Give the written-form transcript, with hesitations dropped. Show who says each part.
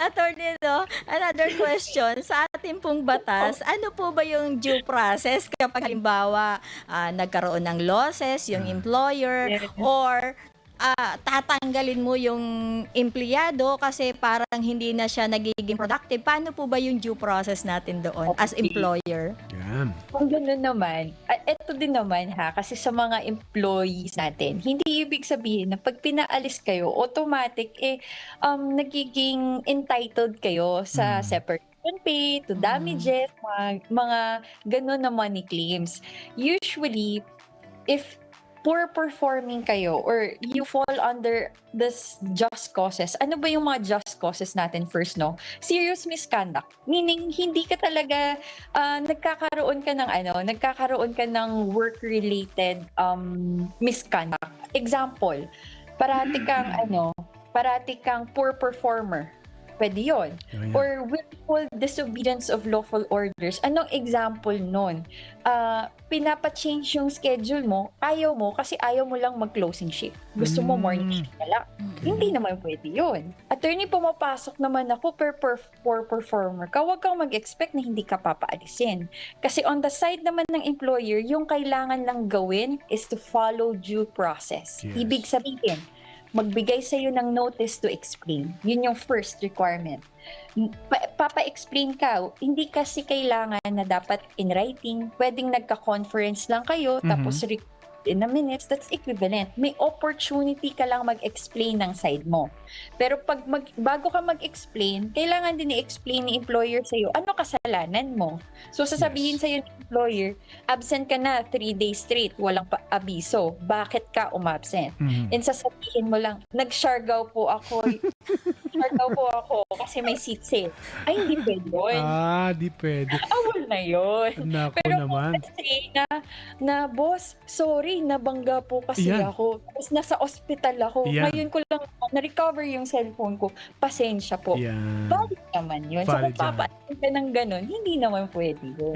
Speaker 1: Attorney, no, another question, sa ating pong batas, ano po ba yung due process kapag halimbawa, nagkaroon ng losses yung
Speaker 2: Ah,
Speaker 1: employer
Speaker 3: Yes.
Speaker 1: or, tatanggalin mo yung empleyado kasi parang hindi na siya nagiging productive, paano po ba yung due process natin doon as
Speaker 3: Okay.
Speaker 1: employer?
Speaker 2: yan.
Speaker 3: Kung gano'n naman, eto din naman ha, kasi sa mga employees natin, hindi ibig sabihin na 'pag pinaalis kayo automatic, nagiging entitled kayo sa
Speaker 2: Mm.
Speaker 3: separation pay, to
Speaker 1: Mm.
Speaker 3: damages, mga gano'n na money claims. Usually, if poor performing kayo or you fall under this just causes, ano ba yung mga just causes natin first, no? Serious misconduct. Meaning, hindi ka talaga nagkakaroon ka ng work-related misconduct. Example, parati kang poor performer. Pwede yun.
Speaker 2: Yan.
Speaker 3: Or willful disobedience of lawful orders. Anong example nun? Pinapa-change yung schedule mo, ayaw mo kasi ayaw mo lang mag-closing shift. Gusto mo morning shift ka lang. Hindi naman pwede yun. Attorney, pumapasok naman ako poor performer ka, huwag kang mag-expect na hindi ka papaalisin. Kasi on the side naman ng employer, yung kailangan lang gawin is to follow due process.
Speaker 2: Yes.
Speaker 3: Ibig sabihin, magbigay sa'yo ng notice to explain. Yun yung first requirement. Papa-explain ka, hindi kasi kailangan na dapat in writing. Pwedeng nagka-conference lang kayo, tapos in a minutes, that's equivalent. May opportunity ka lang mag-explain ng side mo. Pero bago ka mag-explain, kailangan din i-explain ni employer sa'yo, ano kasalanan mo? So, sasabihin
Speaker 2: Yes.
Speaker 3: sa'yo ng employer, absent ka na 3 days straight, walang abiso. Bakit ka umabsent? And sasabihin mo lang, nag-siargao po ako. Siargao po ako kasi may seat sale. Ay, hindi pwede yun.
Speaker 2: Di pwede.
Speaker 3: Awal na yun.
Speaker 2: Naku
Speaker 3: Pero
Speaker 2: naman.
Speaker 3: kung kasi na boss, sorry, nabangga po kasi
Speaker 2: Yan.
Speaker 3: ako. Tapos nasa ospital ako.
Speaker 2: Yan.
Speaker 3: Ngayon ko lang na-recover yung cellphone ko. Pasensya po.
Speaker 2: Yan.
Speaker 3: Valid naman yun. So
Speaker 2: Valid
Speaker 3: kung papaasin ka ng ganun, hindi naman pwede yun.